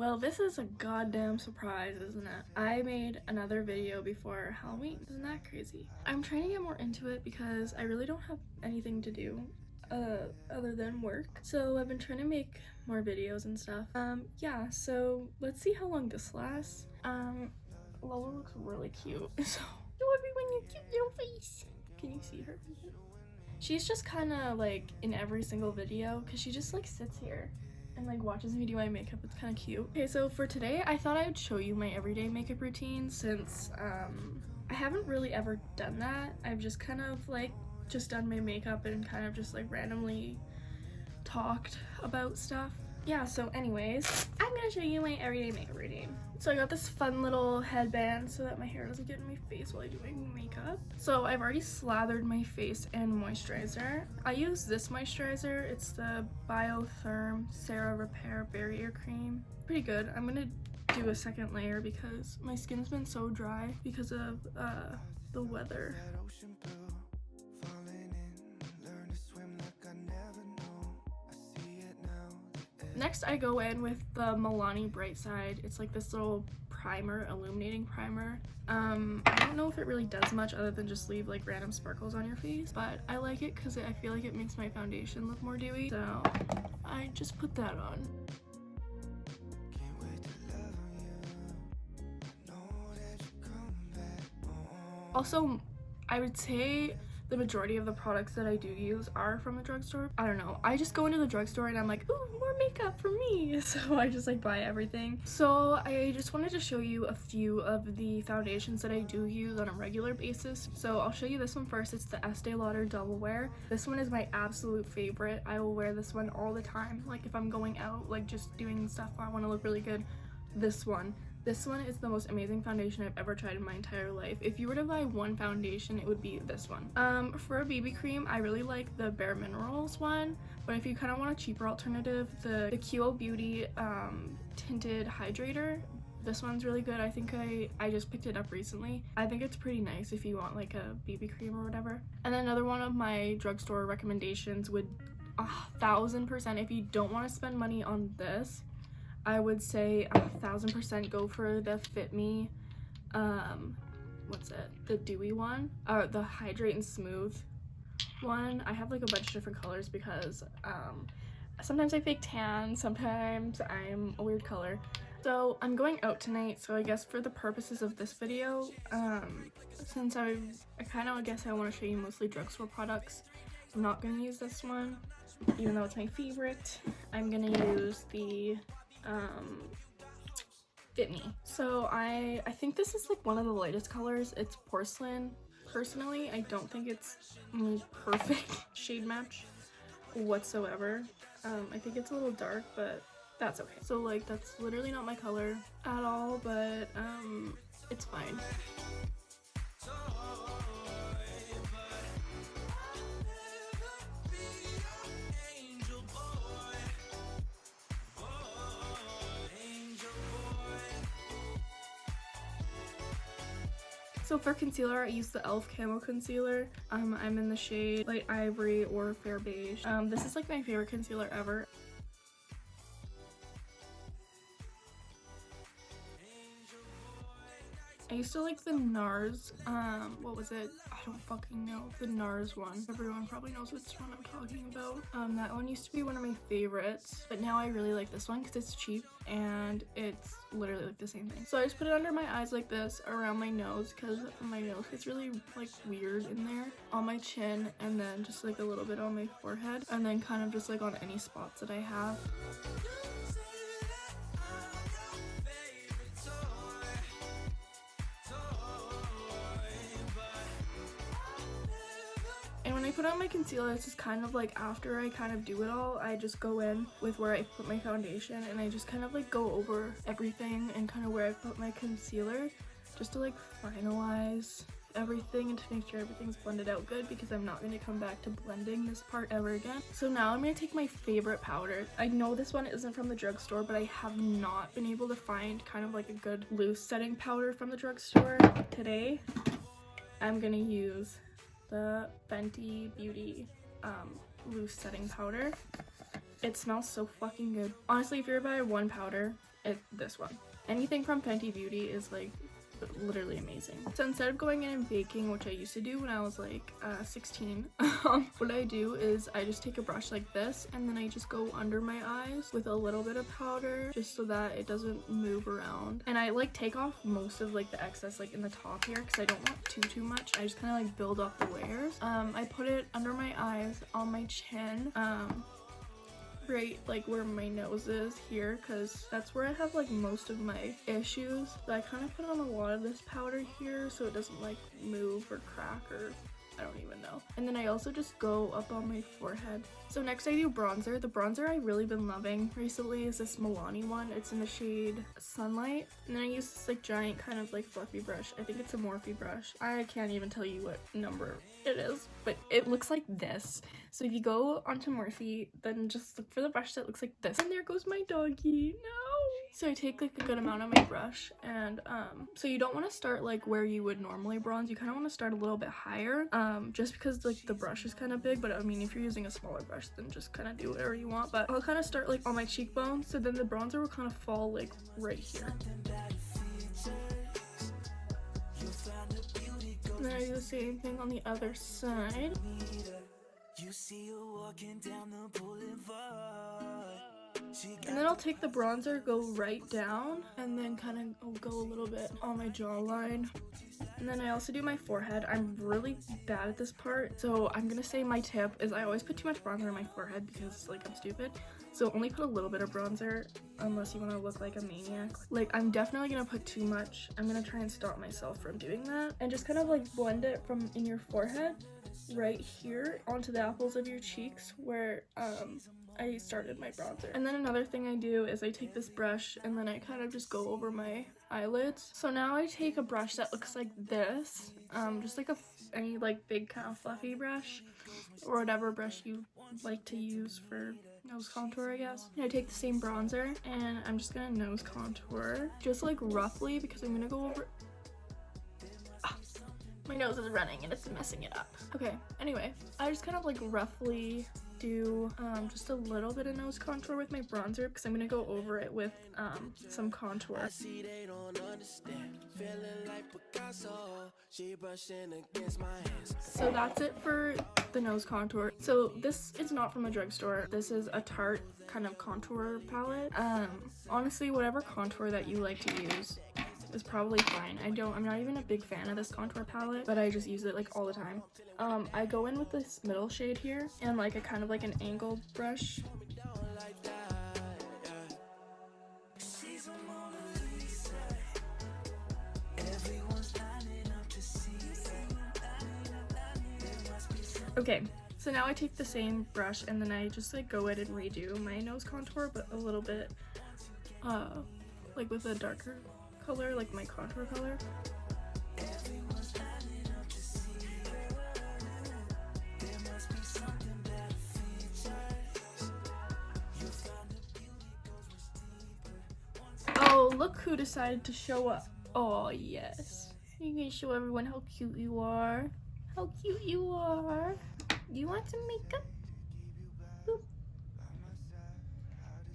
Well, this is a goddamn surprise, isn't it? I made another video before Halloween. Isn't that crazy? I'm trying to get more into it because I really don't have anything to do other than work. So I've been trying to make more videos and stuff. Yeah, so let's see how long this lasts. Lola looks really cute. So show everyone your cute little face. Can you see her? She's just kind of like in every single video because she just like sits here and like watches me do my makeup. It's kind of cute. Okay, so for today I thought I would show you my everyday makeup routine since I haven't really ever done that. I've just kind of like just done my makeup and kind of just like randomly talked about stuff. Yeah, so anyways, I'm gonna show you my everyday makeup routine. So I got this fun little headband so that my hair doesn't get in my face while I do my makeup. So I've already slathered my face in moisturizer. I use this moisturizer. It's the Biotherm Cera Repair Barrier Cream. Pretty good. I'm gonna do a second layer because my skin's been so dry because of the weather. Next, I go in with the Milani Bright Side. It's like this little primer, illuminating primer. I don't know if it really does much other than just leave like random sparkles on your face, but I like it because I feel like it makes my foundation look more dewy. So I just put that on. Also, I would say the majority of the products that I do use are from the drugstore. I don't know. I just go into the drugstore and I'm like, ooh, more makeup for me. So I just like buy everything. So I just wanted to show you a few of the foundations that I do use on a regular basis. So I'll show you this one first. It's the Estee Lauder Double Wear. This one is my absolute favorite. I will wear this one all the time. Like if I'm going out, like just doing stuff I want to look really good, this one. This one is the most amazing foundation I've ever tried in my entire life. If you were to buy one foundation, it would be this one. For a BB cream, I really like the Bare Minerals one, but if you kind of want a cheaper alternative, the Keo Beauty Tinted Hydrator, this one's really good. I think I just picked it up recently. I think it's pretty nice if you want like a BB cream or whatever. And then another one of my drugstore recommendations would 1000%, if you don't want to spend money on this, I would say 1000% go for the Fit Me, what's it? The dewy one, or the Hydrate and Smooth one. I have like a bunch of different colors because sometimes I fake tan, sometimes I'm a weird color. So I'm going out tonight, so I guess for the purposes of this video, since I guess I want to show you mostly drugstore products, I'm not going to use this one, even though it's my favorite. I'm going to use the Fit Me. So I think this is like one of the lightest colors. It's porcelain. Personally, I don't think it's perfect shade match whatsoever. I think it's a little dark, but that's okay. So like that's literally not my color at all, but it's fine. So for concealer, I use the e.l.f. Camo Concealer. I'm in the shade Light Ivory or Fair Beige. This is like my favorite concealer ever. I used to like the NARS, what was it? I don't fucking know. The NARS one. Everyone probably knows which one I'm talking about. That one used to be one of my favorites, but now I really like this one because it's cheap and it's literally like the same thing. So I just put it under my eyes like this, around my nose because my nose gets really like weird in there, on my chin, and then just like a little bit on my forehead, and then kind of just like on any spots that I have. And when I put on my concealer, it's just kind of like after I kind of do it all, I just go in with where I put my foundation and I just kind of like go over everything and kind of where I put my concealer just to like finalize everything and to make sure everything's blended out good because I'm not going to come back to blending this part ever again. So now I'm going to take my favorite powder. I know this one isn't from the drugstore, but I have not been able to find kind of like a good loose setting powder from the drugstore. Today, I'm going to use the Fenty Beauty loose setting powder. It smells so fucking good. Honestly, if you're buy one powder, this one. Anything from Fenty Beauty is like literally amazing. So instead of going in and baking, which I used to do when I was like 16, what I do is I just take a brush like this and then I just go under my eyes with a little bit of powder just so that it doesn't move around. And I like take off most of like the excess like in the top here because I don't want too much. I just kind of like build up the layers. I put it under my eyes, on my chin, right like where my nose is here, because that's where I have like most of my issues. So I kind of put on a lot of this powder here so it doesn't like move or crack or I don't even know. And then I also just go up on my forehead. So next I do bronzer. The bronzer I've really been loving recently is this Milani one. It's in the shade Sunlight. And then I use this like giant kind of like fluffy brush. I think it's a Morphe brush. I can't even tell you what number it is, but it looks like this. So if you go onto Morphe, then just look for the brush that looks like this. And there goes my doggy. No! So I take like a good amount of my brush and so you don't want to start like where you would normally bronze. You kind of want to start a little bit higher just because like the brush is kind of big, but I mean if you're using a smaller brush then just kind of do whatever you want. But I'll kind of start like on my cheekbones, so then the bronzer will kind of fall like right here. And then I do the same thing on the other side. And then I'll take the bronzer, go right down, and then kind of go a little bit on my jawline. And then I also do my forehead. I'm really bad at this part, so I'm gonna say my tip is I always put too much bronzer on my forehead because like I'm stupid. So only put a little bit of bronzer unless you want to look like a maniac. Like I'm definitely gonna put too much. I'm gonna try and stop myself from doing that and just kind of like blend it from in your forehead right here onto the apples of your cheeks where I started my bronzer. And then another thing I do is I take this brush and then I kind of just go over my eyelids. So now I take a brush that looks like this, just like any like big kind of fluffy brush or whatever brush you like to use for nose contour, I guess. And I take the same bronzer and I'm just gonna nose contour just like roughly because I'm gonna go over. My nose is running and it's messing it up. Okay, anyway, I just kind of like roughly do just a little bit of nose contour with my bronzer because I'm gonna go over it with some contour. So that's it for the nose contour. So this is not from a drugstore. This is a Tarte kind of contour palette. Honestly, whatever contour that you like to use is probably fine. I'm not even a big fan of this contour palette, but I just use it like all the time. I go in with this middle shade here and like a kind of like an angled brush. Okay, so now I take the same brush and then I just like go in and redo my nose contour, but a little bit like with a darker color, like my contour color. Oh, look who decided to show up. Oh yes, you can show everyone how cute you are. How cute you are. You want some makeup? Boop.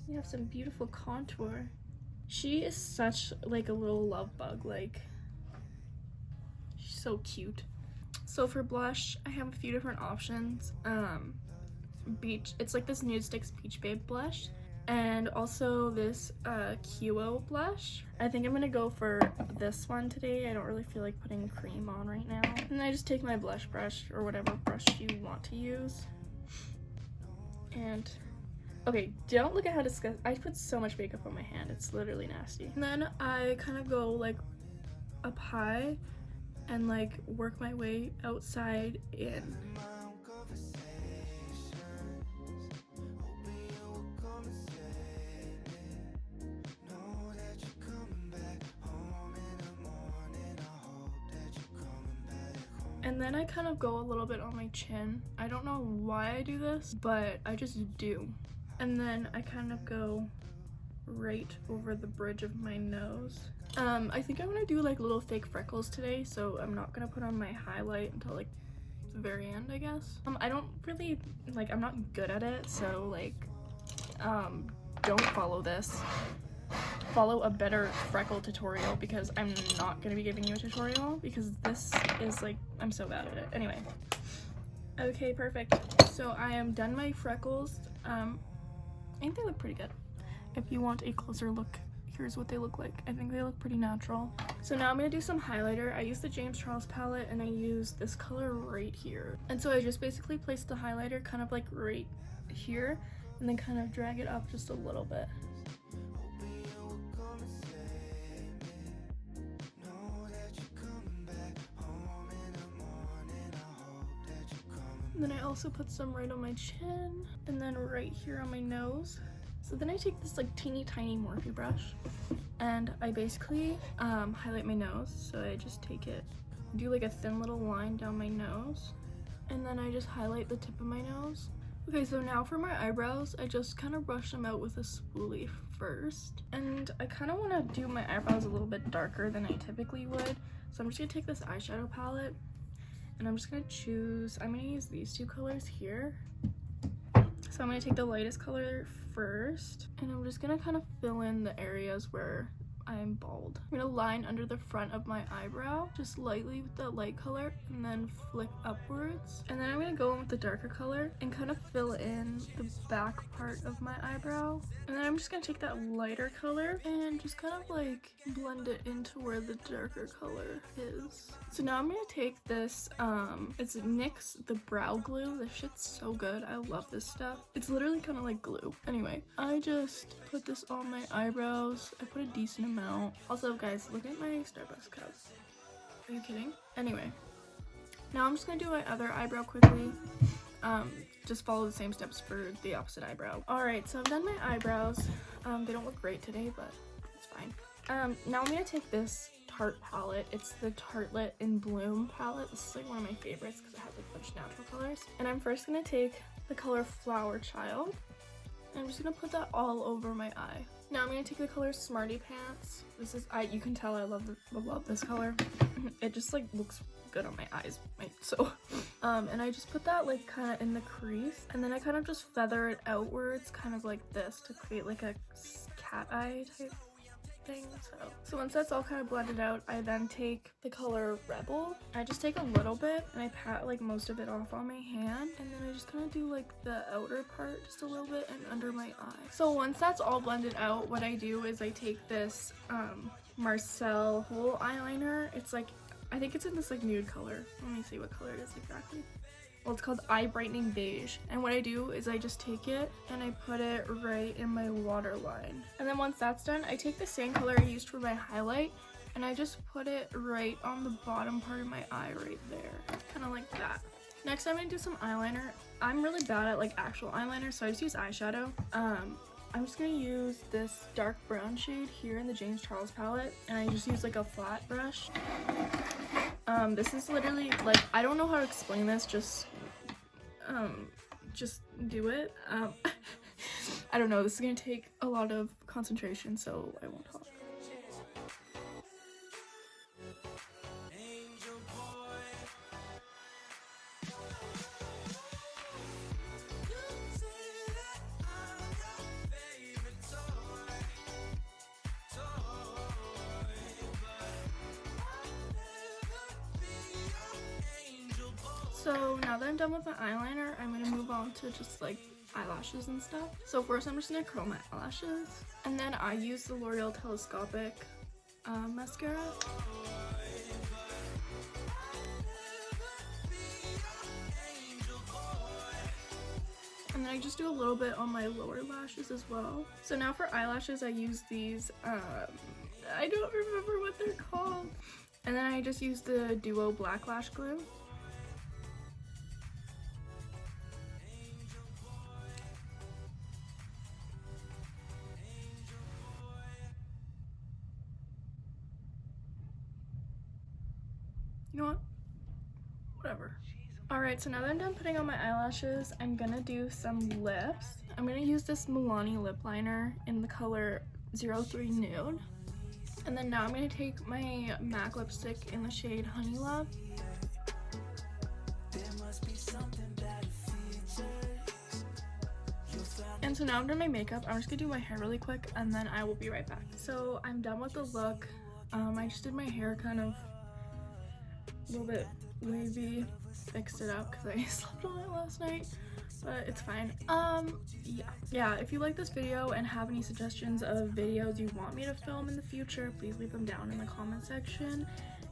You have some beautiful contour. She is such like a little love bug, like she's so cute. So for blush, I have a few different options. It's like this Nude Sticks Peach Babe blush, and also this QO blush. I think I'm gonna go for this one today. I don't really feel like putting cream on right now. And I just take my blush brush or whatever brush you want to use. And okay, don't look at how disgusting. I put so much makeup on my hand, it's literally nasty. And then I kind of go like up high and like work my way outside in. And then I kind of go a little bit on my chin. I don't know why I do this, but I just do. And then I kind of go right over the bridge of my nose. I think I'm gonna do like little fake freckles today, so I'm not gonna put on my highlight until like the very end, I guess. I don't really, like, I'm not good at it, so like don't follow this. Follow a better freckle tutorial, because I'm not gonna be giving you a tutorial because this is like, I'm so bad at it. Anyway. Okay, perfect. So I am done my freckles. I think they look pretty good. If you want a closer look, here's what they look like. I think they look pretty natural. So now I'm gonna do some highlighter. I use the James Charles palette and I use this color right here. And so I just basically placed the highlighter kind of like right here and then kind of drag it up just a little bit. And then I also put some right on my chin and then right here on my nose. So then I take this like teeny tiny Morphe brush and I basically highlight my nose. So I just take it, do like a thin little line down my nose, and then I just highlight the tip of my nose. Okay, so now for my eyebrows, I just kind of brush them out with a spoolie first. And I kind of want to do my eyebrows a little bit darker than I typically would. So I'm just gonna take this eyeshadow palette and I'm just gonna choose, I'm gonna use these two colors here. So I'm gonna take the lightest color first and I'm just gonna kind of fill in the areas where I'm bald. I'm gonna line under the front of my eyebrow just lightly with that light color and then flick upwards. And then I'm gonna go in with the darker color and kind of fill in the back part of my eyebrow. And then I'm just gonna take that lighter color and just kind of like blend it into where the darker color is. So now I'm gonna take this, it's NYX, the brow glue. This shit's so good. I love this stuff. It's literally kind of like glue. Anyway, I just put this on my eyebrows. I put a decent amount. Also, guys, look at my Starbucks cup. Are you kidding? Anyway, now I'm just gonna do my other eyebrow quickly. Just follow the same steps for the opposite eyebrow. Alright, so I've done my eyebrows. They don't look great today, but it's fine. Now I'm gonna take this Tarte palette. It's the Tartelette in Bloom palette. This is like one of my favorites because it has like a bunch of natural colors. And I'm first gonna take the color Flower Child. And I'm just gonna put that all over my eye. Now I'm gonna take the color Smarty Pants. This is, you can tell I love this color. It just like looks good on my eyes, right? So, and I just put that like kind of in the crease, and then I kind of just feather it outwards, kind of like this, to create like a cat eye type thing. So once that's all kind of blended out, I then take the color Rebel. I just take a little bit and I pat like most of it off on my hand, and then I just kind of do like the outer part just a little bit and under my eye. So once that's all blended out, what I do is I take this Marcel Whole eyeliner. It's like, I think it's in this like nude color. Let me see what color it is exactly. Well, it's called Eye Brightening Beige. And what I do is I just take it and I put it right in my waterline. And then once that's done, I take the same color I used for my highlight and I just put it right on the bottom part of my eye right there. Kind of like that. Next, I'm gonna do some eyeliner. I'm really bad at like actual eyeliner, so I just use eyeshadow. I'm just gonna use this dark brown shade here in the James Charles palette, and I just use like a flat brush. This is literally like, I don't know how to explain this, just do it. I don't know, this is gonna take a lot of concentration, so I won't talk. So now that I'm done with my eyeliner, I'm gonna move on to just like eyelashes and stuff. So first I'm just gonna curl my eyelashes, and then I use the L'Oreal Telescopic mascara. And then I just do a little bit on my lower lashes as well. So now for eyelashes, I use these, I don't remember what they're called. And then I just use the Duo Black Lash Glue. You know what? Whatever. Alright, so now that I'm done putting on my eyelashes, I'm gonna do some lips. I'm gonna use this Milani lip liner in the color 03 Nude. And then now I'm gonna take my MAC lipstick in the shade Honey Love. And fine. So now I'm doing my makeup. I'm just gonna do my hair really quick and then I will be right back. So I'm done with the look. I just did my hair kind of a little bit wavy, fixed it up because I slept on it last night, but it's fine. Yeah, if you like this video and have any suggestions of videos you want me to film in the future, please leave them down in the comment section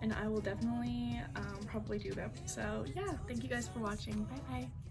and I will definitely probably do them. So yeah, thank you guys for watching. Bye bye.